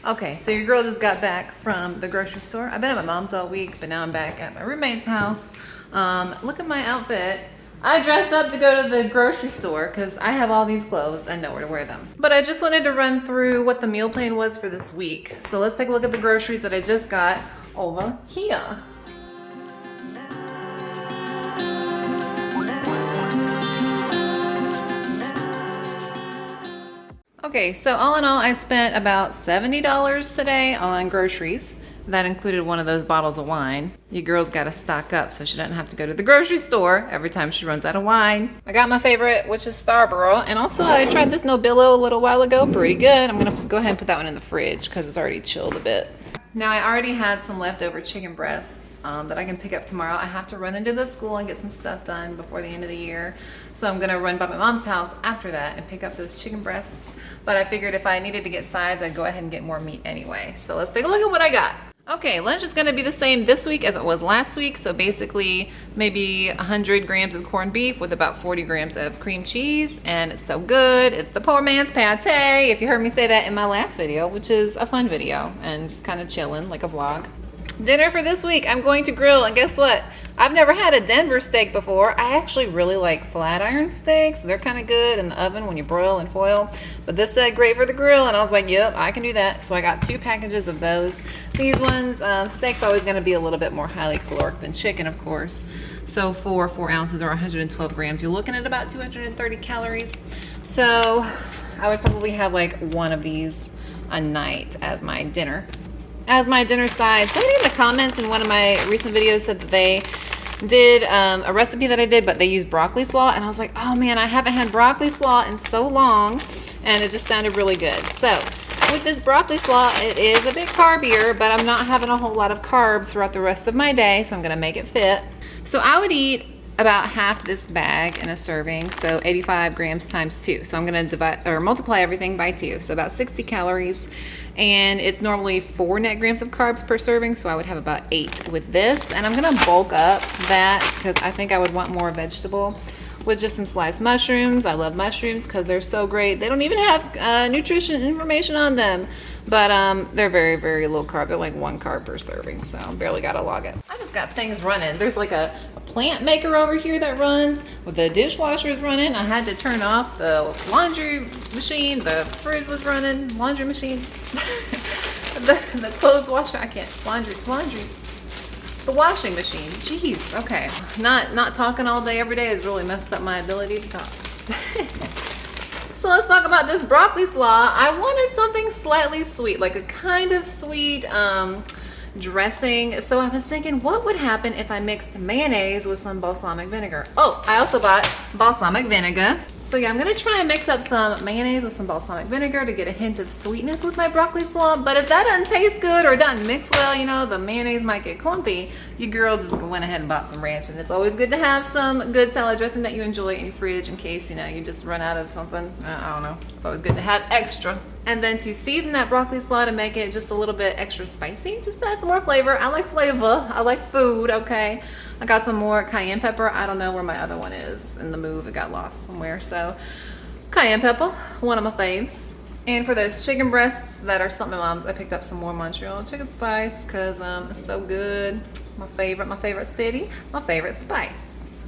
Okay, so your girl just got back from the grocery store. I've been at my mom's all week, but now I'm back at my roommate's house. Look at my outfit. I dressed up to go to the grocery store because I have all these clothes and nowhere to wear them. But I just wanted to run through what the meal plan was for this week. So let's take a look at the groceries that I just got over here. Okay, so all in all, I spent about $70 today on groceries. That included one of those bottles of wine. Your girl's got to stock up so she doesn't have to go to the grocery store every time she runs out of wine. I got my favorite, which is Starburst. And also I tried this Nobillo a little while ago, pretty good. I'm gonna go ahead and put that one in the fridge because it's already chilled a bit. Now I already had some leftover chicken breasts that I can pick up tomorrow. I have to run into the school and get some stuff done before the end of the year. So I'm gonna run by my mom's house after that and pick up those chicken breasts. But I figured if I needed to get sides, I'd go ahead and get more meat anyway. So let's take a look at what I got. Okay, lunch is gonna be the same this week as it was last week. So basically maybe 100 grams of corned beef with about 40 grams of cream cheese. And it's so good. It's the poor man's pate, if you heard me say that in my last video, which is a fun video and just kind of chilling like a vlog. Dinner for this week, I'm going to grill, and guess what? I've never had a Denver steak before. I actually really like flat iron steaks. They're kind of good in the oven when you broil and foil, but this said great for the grill, and I was like, yep, I can do that. So I got 2 packages of those. These ones, steak's always gonna be a little bit more highly caloric than chicken, of course. So for 4 ounces or 112 grams, you're looking at about 230 calories. So I would probably have like one of these a night as my dinner. As my dinner side, somebody in the comments in one of my recent videos said that they did a recipe that I did, but they used broccoli slaw, and I was like, oh man, I haven't had broccoli slaw in so long, and it just sounded really good. So with this broccoli slaw, it is a bit carbier, but I'm not having a whole lot of carbs throughout the rest of my day, so I'm gonna make it fit. So I would eat about half this bag in a serving, so 85 grams times 2. So I'm gonna divide or multiply everything by 2, so about 60 calories. And it's normally 4 net grams of carbs per serving, so I would have about 8 with this. And I'm gonna bulk up that because I think I would want more vegetable with just some sliced mushrooms. I love mushrooms because they're so great. They don't even have nutrition information on them, but they're very, very low carb. They're like 1 carb per serving, so barely gotta log it. I just got things running. There's like a plant maker over here that runs, with the dishwasher is running. I had to turn off the laundry machine. The fridge was running, laundry machine. the clothes washer, I can't, laundry. The washing machine, jeez, okay. Not talking all day every day has really messed up my ability to talk. So let's talk about this broccoli slaw. I wanted something slightly sweet, like a kind of sweet dressing. So I was thinking, what would happen if I mixed mayonnaise with some balsamic vinegar? Oh, I also bought balsamic vinegar. So yeah, I'm gonna try and mix up some mayonnaise with some balsamic vinegar to get a hint of sweetness with my broccoli slaw. But if that doesn't taste good or doesn't mix well, you know, the mayonnaise might get clumpy. Your girl just went ahead and bought some ranch, and it's always good to have some good salad dressing that you enjoy in your fridge in case, you know, you just run out of something. I don't know. It's always good to have extra. And then to season that broccoli slaw to make it just a little bit extra spicy, just to add some more flavor. I like flavor. I like food, okay? I got some more cayenne pepper. I don't know where my other one is in the move. It got lost somewhere. So cayenne pepper, one of my faves. And for those chicken breasts that are something mom's, I picked up some more Montreal chicken spice because it's so good. My favorite city, my favorite spice.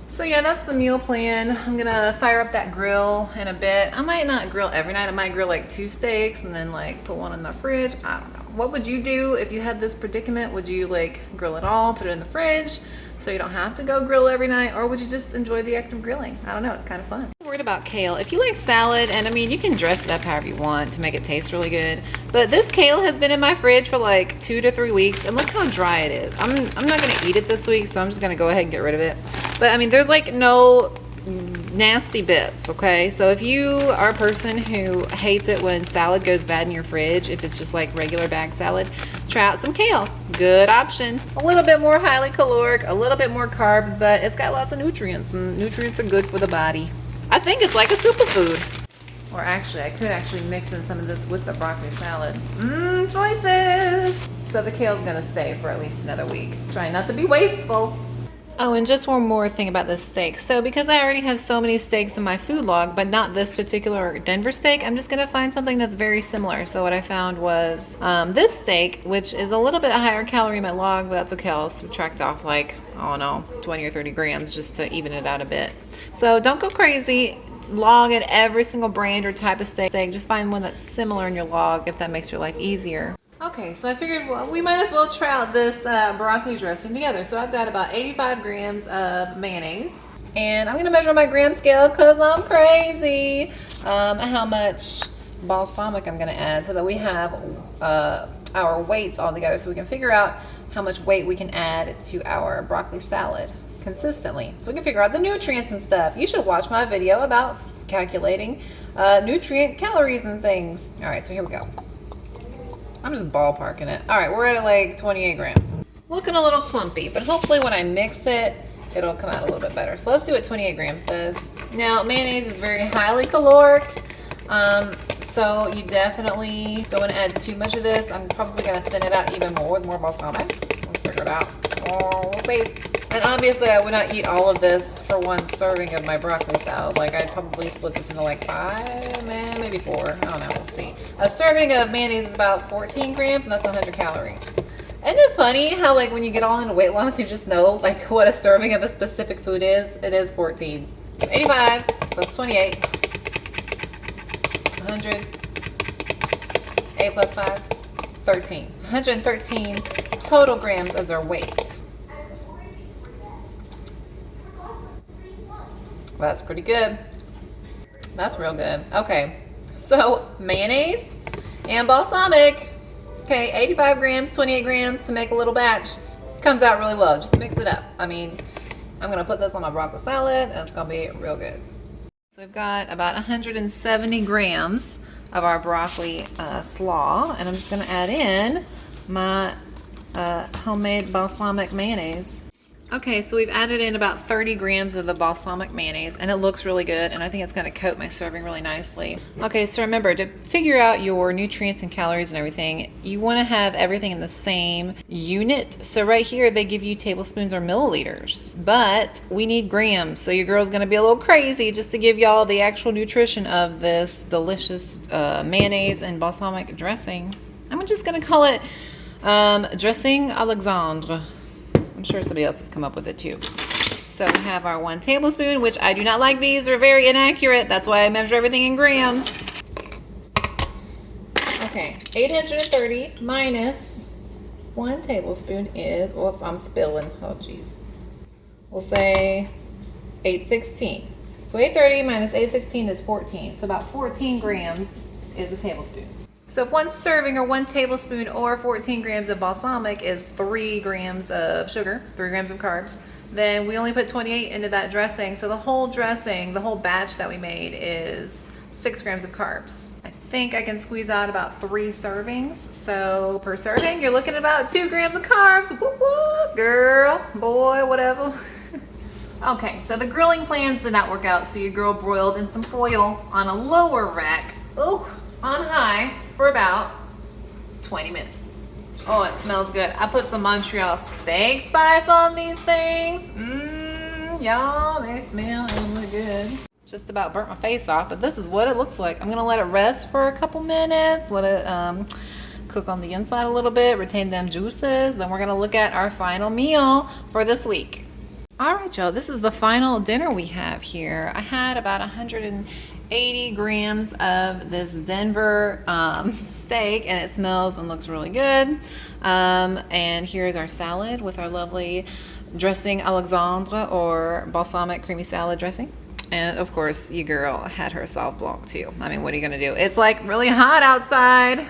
So yeah, that's the meal plan. I'm gonna fire up that grill in a bit. I might not grill every night. I might grill like 2 steaks and then like put one in the fridge. I don't know. What would you do if you had this predicament? Would you like grill it all, put it in the fridge so you don't have to go grill every night, or would you just enjoy the act of grilling? I don't know, it's kind of fun. I'm worried about kale. If you like salad, and I mean, you can dress it up however you want to make it taste really good, but this kale has been in my fridge for like 2 to 3 weeks, and look how dry it is. I'm not gonna eat it this week, so I'm just gonna go ahead and get rid of it. But I mean, there's like no nasty bits, okay? So if you are a person who hates it when salad goes bad in your fridge, if it's just like regular bag salad, try out some kale. Good option. A little bit more highly caloric, a little bit more carbs, but it's got lots of nutrients, and nutrients are good for the body. I think it's like a superfood. Or actually, I could actually mix in some of this with the broccoli salad. Choices! So the kale's gonna stay for at least another week. Try not to be wasteful. Oh, and just one more thing about this steak. So because I already have so many steaks in my food log, but not this particular Denver steak, I'm just gonna find something that's very similar. So what I found was this steak, which is a little bit higher calorie in my log, but that's okay. I'll subtract off like, I don't know, 20 or 30 grams just to even it out a bit. So don't go crazy. Log at every single brand or type of steak. Just find one that's similar in your log if that makes your life easier. Okay, so I figured we might as well try out this broccoli dressing together. So I've got about 85 grams of mayonnaise. And I'm gonna measure my gram scale because I'm crazy. How much balsamic I'm gonna add so that we have our weights all together so we can figure out how much weight we can add to our broccoli salad consistently. So we can figure out the nutrients and stuff. You should watch my video about calculating nutrient calories and things. All right, so here we go. I'm just ballparking it. All right, we're at like 28 grams. Looking a little clumpy, but hopefully when I mix it, it'll come out a little bit better. So let's see what 28 grams does. Now, mayonnaise is very highly caloric, so you definitely don't want to add too much of this. I'm probably gonna thin it out even more with more balsamic. We'll figure it out. Oh, we'll see. And obviously I would not eat all of this for one serving of my broccoli salad. Like I'd probably split this into like 5, maybe 4. I don't know, we'll see. A serving of mayonnaise is about 14 grams and that's 100 calories. Isn't it funny how like when you get all into weight loss, you just know like what a serving of a specific food is? It is 14. 85 plus 28. 100. 8 plus 5. 13. 113 total grams as our weight. That's pretty good. That's real good. Okay, so mayonnaise and balsamic. Okay, 85 grams, 28 grams to make a little batch. Comes out really well. Just mix it up. I mean, I'm gonna put this on my broccoli salad and it's gonna be real good. So we've got about 170 grams of our broccoli slaw, and I'm just gonna add in my homemade balsamic mayonnaise. Okay, so we've added in about 30 grams of the balsamic mayonnaise and it looks really good and I think it's gonna coat my serving really nicely. Okay, so remember to figure out your nutrients and calories and everything, you wanna have everything in the same unit. So right here, they give you tablespoons or milliliters, but we need grams. So your girl's gonna be a little crazy just to give y'all the actual nutrition of this delicious mayonnaise and balsamic dressing. I'm just gonna call it dressing Alexandre. I'm sure somebody else has come up with it too. So we have our 1 tablespoon, which I do not like. These are very inaccurate. That's why I measure everything in grams. Okay, 830 minus 1 tablespoon is, whoops, I'm spilling. Oh, geez. We'll say 816. So 830 minus 816 is 14. So about 14 grams is a tablespoon. So if 1 serving or 1 tablespoon or 14 grams of balsamic is 3 grams of sugar, 3 grams of carbs, then we only put 28 into that dressing. So the whole dressing, the whole batch that we made is 6 grams of carbs. I think I can squeeze out about 3 servings. So per serving, you're looking at about 2 grams of carbs. Whoop, whoop, girl, boy, whatever. Okay, so the grilling plans did not work out. So your girl broiled in some foil on a lower rack. Ooh. On high for about 20 minutes. Oh, it smells good. I put some Montreal steak spice on these things. Y'all, they smell and look good. Just about burnt my face off, but this is what it looks like. I'm gonna let it rest for a couple minutes, let it cook on the inside a little bit, retain them juices. Then we're gonna look at our final meal for this week. All right, y'all, this is the final dinner we have here. I had about 180 grams of this Denver steak, and it smells and looks really good. And here's our salad with our lovely dressing Alexandre or balsamic creamy salad dressing. And of course, your girl had her sauve blanc too. I mean, what are you gonna do? It's like really hot outside.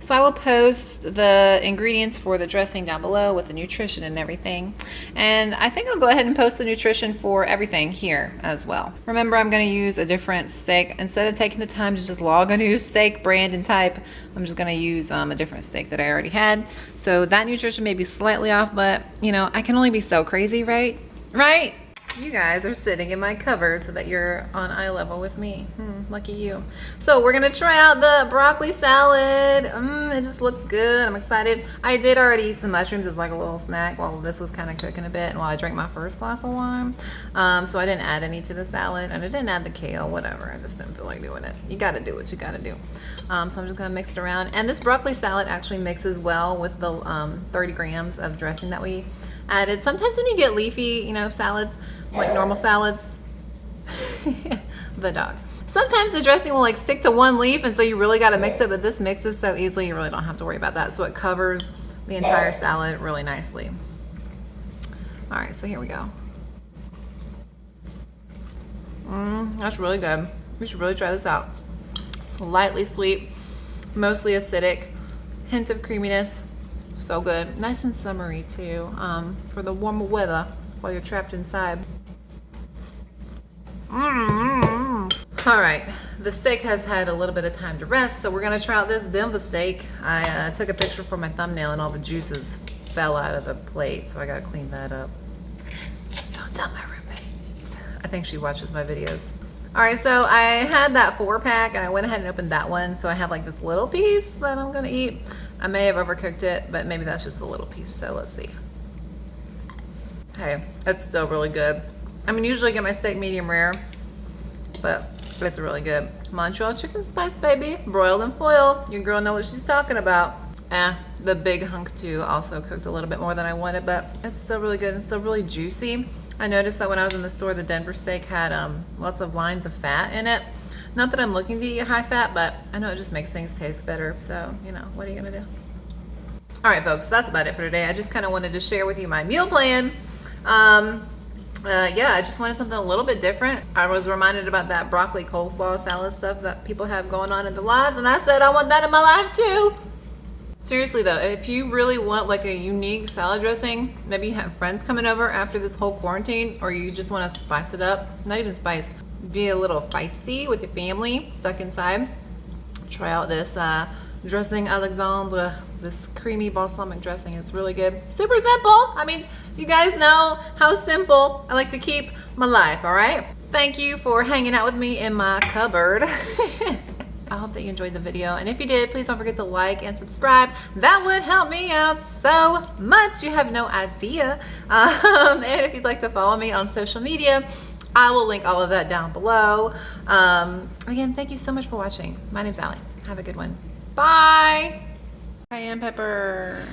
So I will post the ingredients for the dressing down below with the nutrition and everything. And I think I'll go ahead and post the nutrition for everything here as well. Remember, I'm gonna use a different steak. Instead of taking the time to just log a new steak brand and type, I'm just gonna use a different steak that I already had. So that nutrition may be slightly off, but you know, I can only be so crazy, right? Right? You guys are sitting in my cupboard so that you're on eye level with me. Lucky you. So we're gonna try out the broccoli salad. It just looks good. I'm excited. I did already eat some mushrooms as like a little snack while this was kind of cooking a bit and while I drank my first glass of wine. So I didn't add any to the salad, and I didn't add the kale, whatever. I just didn't feel like doing it. You gotta do what you gotta do. So I'm just gonna mix it around. And this broccoli salad actually mixes well with the 30 grams of dressing that we added. Sometimes when you get leafy, you know, salads, like normal salads, the dog. Sometimes the dressing will like stick to one leaf, and so you really got to mix it, but this mixes so easily you really don't have to worry about that. So it covers the entire salad really nicely. All right, so here we go. That's really good. We should really try this out. Slightly sweet, mostly acidic, hint of creaminess. So good. Nice and summery too, for the warmer weather while you're trapped inside. All right, the steak has had a little bit of time to rest, so we're gonna try out this Denver steak. I took a picture for my thumbnail and all the juices fell out of the plate, so I gotta clean that up. Don't tell my roommate. I think she watches my videos. All right, so I had that 4-pack and I went ahead and opened that one, so I have like this little piece that I'm gonna eat. I may have overcooked it, but maybe that's just a little piece, so let's see. Hey, it's still really good. I mean, usually I get my steak medium rare, but it's really good. Montreal chicken spice, baby. Broiled in foil. Your girl knows what she's talking about. The big hunk too also cooked a little bit more than I wanted, but it's still really good and still really juicy. I noticed that when I was in the store, the Denver steak had lots of lines of fat in it. Not that I'm looking to eat high fat, but I know it just makes things taste better. So, you know, what are you gonna do? All right, folks, that's about it for today. I just kind of wanted to share with you my meal plan. Yeah, I just wanted something a little bit different. I was reminded about that broccoli coleslaw salad stuff that people have going on in their lives, and I said I want that in my life too. Seriously though, if you really want like a unique salad dressing, maybe you have friends coming over after this whole quarantine, or you just want to spice it up, not even spice, be a little feisty with your family stuck inside, try out this dressing Alexandre, this creamy balsamic dressing. It's really good. Super simple. I mean, you guys know how simple I like to keep my life, all right? Thank you for hanging out with me in my cupboard. I hope that you enjoyed the video, and if you did, please don't forget to like and subscribe. That would help me out so much. You have no idea. And if you'd like to follow me on social media, I will link all of that down below. Again, thank you so much for watching. My name's Allie. Have a good one. Bye. Cayenne pepper.